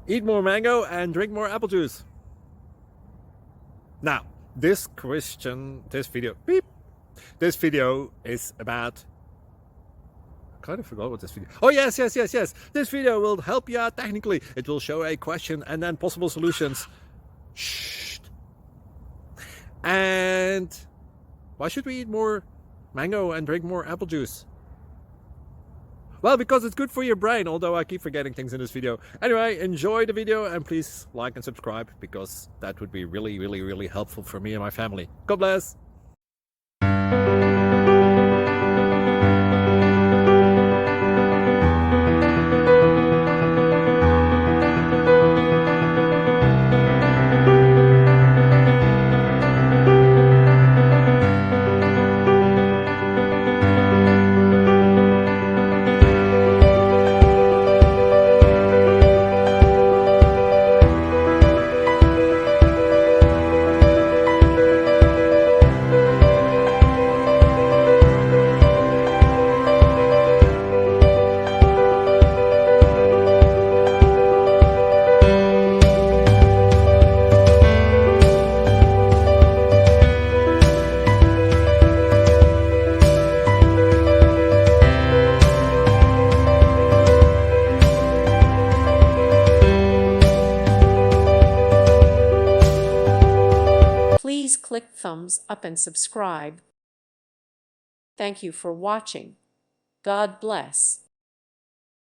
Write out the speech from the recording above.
Eat more mango and drink more apple juice. Now, this video is about... I kind of forgot what this video... Oh, yes. This video will help you out technically. It will show a question and then possible solutions. Shh. And why should we eat more mango and drink more apple juice? Well, because it's good for your brain, although I keep forgetting things in this video. Anyway, enjoy the video and please like and subscribe, because that would be really helpful for me and my family. God bless! Please click thumbs up and subscribe. Thank you for watching. God bless.